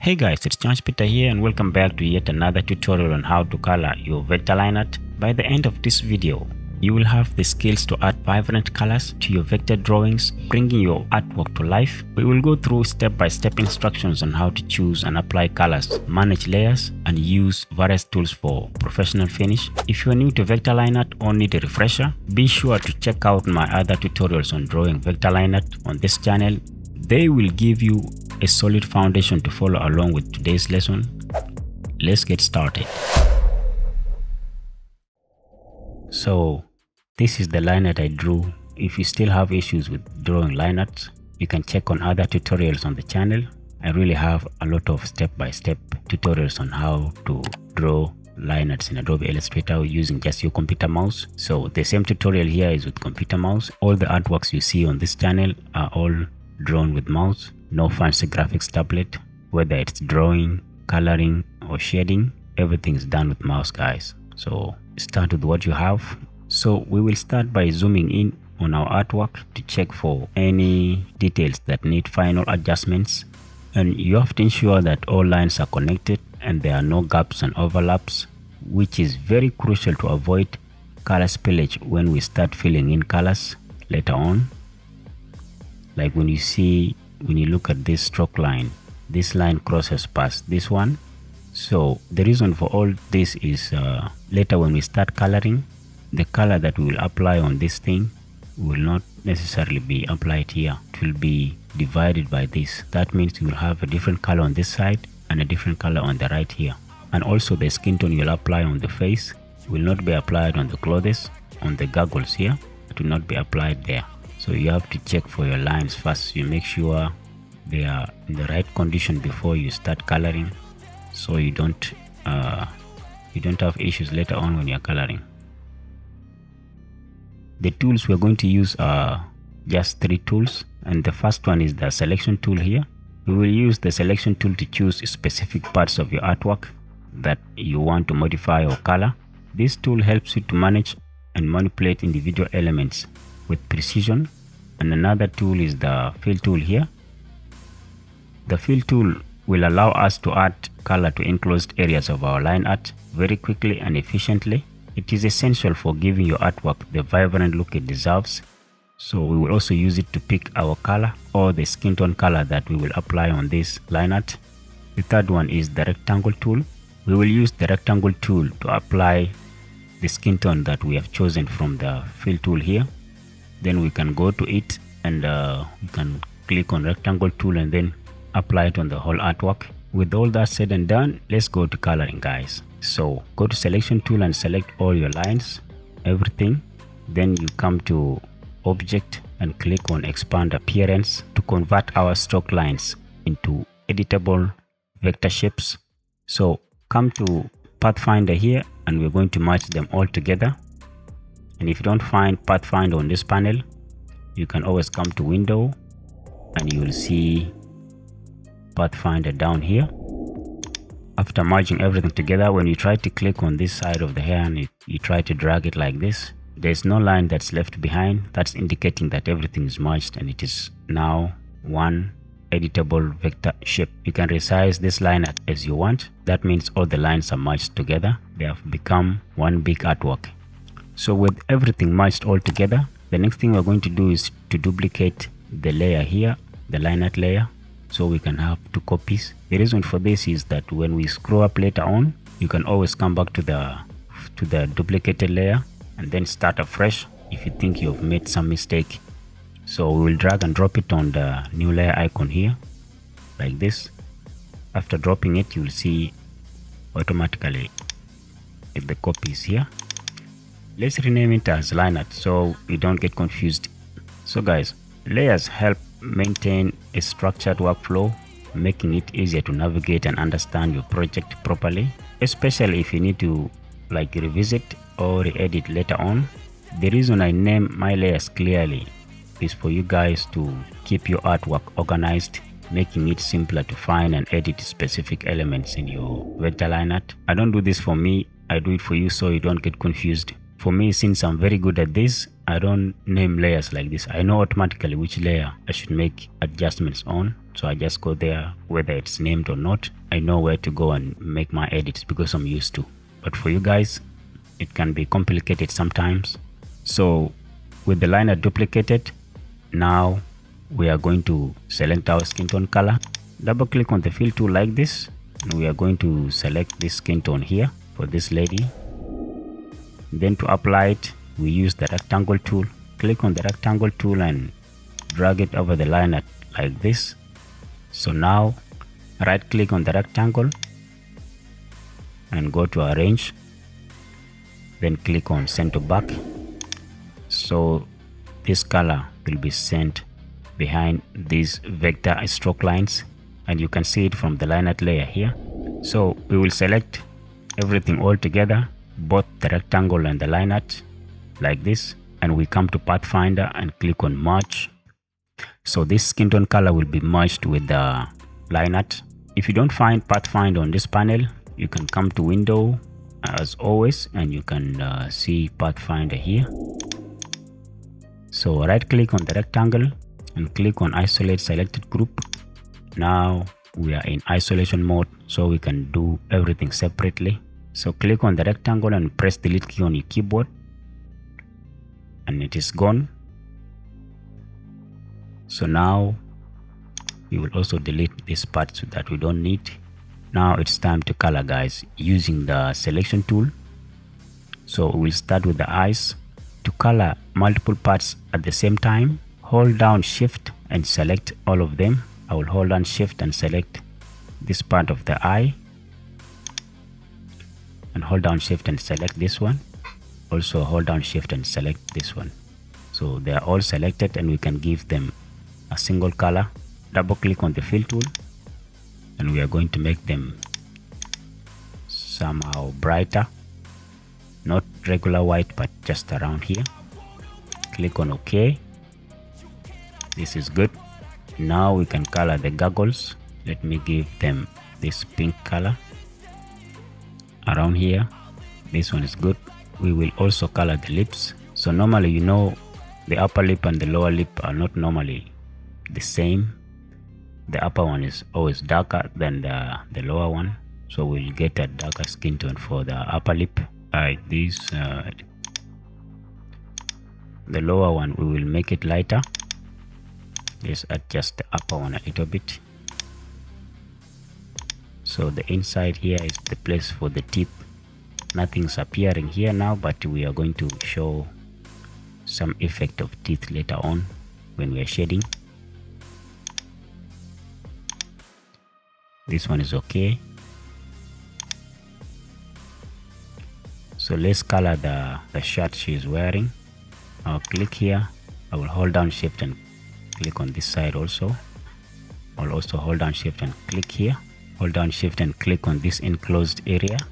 Hey guys, it's Josh Peter here and welcome back to yet another tutorial on how to color your vector line art. By the end of this video, you will have the skills to add vibrant colors to your vector drawings, bringing your artwork to life. We will go through step-by-step instructions on how to choose and apply colors, manage layers, and use various tools for professional finish. If you are new to vector line art or need a refresher, be sure to check out my other tutorials on drawing vector line art on this channel. They will give you a solid foundation to follow along with today's lesson. Let's get started. So this is the line art I drew. If you still have issues with drawing line arts, you can check on other tutorials on the channel. I really have a lot of step-by-step tutorials on how to draw line arts in Adobe Illustrator using just your computer mouse. So the same tutorial here is with computer mouse. All the artworks you see on this channel are all drawn with mouse. No fancy graphics tablet. Whether it's drawing, coloring, or shading, everything is done with mouse, guys. So start with what you have. So we will start by zooming in on our artwork to check for any details that need final adjustments. And you have to ensure that all lines are connected and there are no gaps and overlaps, which is very crucial to avoid color spillage when we start filling in colors later on. Like when you look at this stroke line, this line crosses past this one. So the reason for all this is later when we start coloring, the color that we will apply on this thing will not necessarily be applied here. It will be divided by this. That means you will have a different color on this side and a different color on the right here. And also the skin tone you will apply on the face will not be applied on the clothes, on the goggles here. It will not be applied there. So you have to check for your lines first. You make sure they are in the right condition before you start coloring, so you don't have issues later on when you're coloring. The tools we're going to use are just 3 tools, and the first one is the selection tool here. We will use the selection tool to choose specific parts of your artwork that you want to modify or color. This tool helps you to manage and manipulate individual elements with precision. And another tool is the fill tool here. The fill tool will allow us to add color to enclosed areas of our line art very quickly and efficiently. It is essential for giving your artwork the vibrant look it deserves. So we will also use it to pick our color or the skin tone color that we will apply on this line art. The third one is the rectangle tool. We will use the rectangle tool to apply the skin tone that we have chosen from the fill tool here. Then we can go to it and we can click on rectangle tool and then apply it on the whole artwork. With all that said and done, let's go to coloring, guys. So go to selection tool and select all your lines, everything. Then you come to object and click on expand appearance to convert our stroke lines into editable vector shapes. So come to Pathfinder here and we're going to merge them all together. And if you don't find Pathfinder on this panel, you can always come to window and you will see Pathfinder down here. After merging everything together, when you try to click on this side of the hair and you try to drag it like this, there's no line that's left behind. That's indicating that everything is merged and it is now one editable vector shape. You can resize this line as you want. That means all the lines are merged together. They have become one big artwork. So with everything merged all together, the next thing we're going to do is to duplicate the layer here, the line art layer, so we can have 2 copies. The reason for this is that when we scroll up later on, you can always come back to the duplicated layer and then start afresh if you think you've made some mistake. So we will drag and drop it on the new layer icon here, like this. After dropping it, you will see automatically if the copy is here. Let's rename it as line art so you don't get confused. So guys, layers help maintain a structured workflow, making it easier to navigate and understand your project properly, especially if you need to revisit or re-edit later on. The reason I name my layers clearly is for you guys to keep your artwork organized, making it simpler to find and edit specific elements in your vector line art. I don't do this for me, I do it for you so you don't get confused. For me, since I'm very good at this, I don't name layers like this. I know automatically which layer I should make adjustments on, so I just go there. Whether it's named or not, I know where to go and make my edits because I'm used to. But for you guys, it can be complicated sometimes. So with the liner duplicated, now we are going to select our skin tone color. Double click on the fill tool like this, and we are going to select this skin tone here for this lady. Then to apply it, we use the rectangle tool. Click on the rectangle tool and drag it over the liner like this. So now right click on the rectangle and go to arrange, then click on send to back. So this color will be sent behind these vector stroke lines, and you can see it from the lineart layer here. So we will select everything all together, both the rectangle and the lineart like this, and we come to Pathfinder and click on merge. So this skin tone color will be merged with the lineart. If you don't find Pathfinder on this panel, you can come to window as always, and you can see Pathfinder here. So right click on the rectangle and click on isolate selected group. Now we are in isolation mode, so we can do everything separately. So click on the rectangle and press the delete key on your keyboard, and it is gone. So now we will also delete these parts that we don't need. Now it's time to color, guys, using the selection tool. So we'll start with the eyes. To color multiple parts at the same time, hold down shift and select all of them. I will hold down shift and select this part of the eye, and hold down shift and select this one. Also hold down shift and select this one. So they are all selected, and we can give them a single color. Double click on the fill tool, and we are going to make them somehow brighter, not regular white but just around here. Click on OK. This is good. Now we can color the goggles. Let me give them this pink color around here. This one is good. We will also color the lips. So normally, you know, the upper lip and the lower lip are not normally the same. The upper one is always darker than the lower one, so we'll get a darker skin tone for the upper lip like this. The lower one, we will make it lighter. Let's adjust the upper one a little bit. So the inside here is the place for the tip. Nothing's appearing here now, but we are going to show some effect of teeth later on when we are shading. This one is okay. So let's color the shirt she is wearing. I'll click here. I will hold down shift and click on this side also. I'll also hold down shift and click here. Hold down shift and click on this enclosed area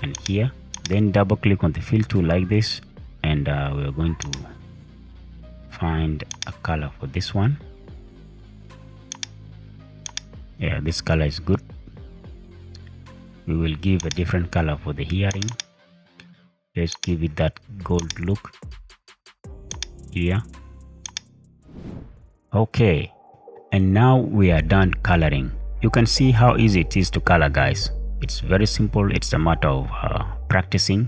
and here. Then double click on the fill tool like this, and we're going to find a color for this one. Yeah, this color is good. We will give a different color for the hearing. Let's give it that gold look here. Okay, and now we are done coloring. You can see how easy it is to color, guys. It's very simple. It's a matter of practicing.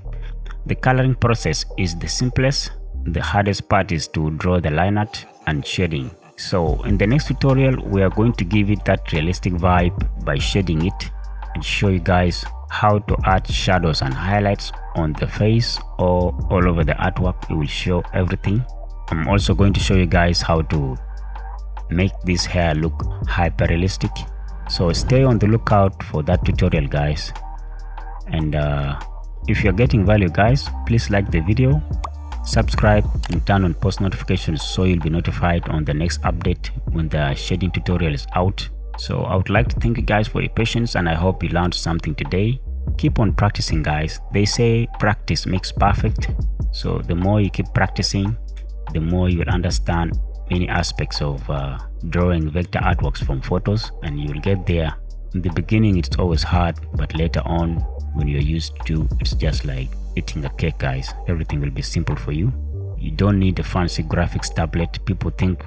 The coloring process is the simplest. The hardest part is to draw the line art and shading. So in the next tutorial, we are going to give it that realistic vibe by shading it and show you guys how to add shadows and highlights on the face or all over the artwork. We will show everything. I'm also going to show you guys how to make this hair look hyper realistic. So stay on the lookout for that tutorial, guys. And if you're getting value, guys, please like the video, subscribe and turn on post notifications so you'll be notified on the next update when the shading tutorial is out. So I would like to thank you guys for your patience, and I hope you learned something today. Keep on practicing, guys. They say practice makes perfect. So the more you keep practicing, the more you will understand many aspects of drawing vector artworks from photos, and you will get there. In the beginning it's always hard, but later on when you're used to, it's just like eating a cake, guys. Everything will be simple for you. You don't need a fancy graphics tablet. People think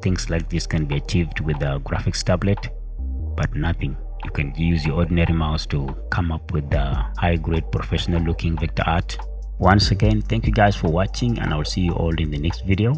things like this can be achieved with a graphics tablet, but nothing. You can use your ordinary mouse to come up with the high-grade professional looking vector art. Once again, thank you guys for watching, and I'll see you all in the next video.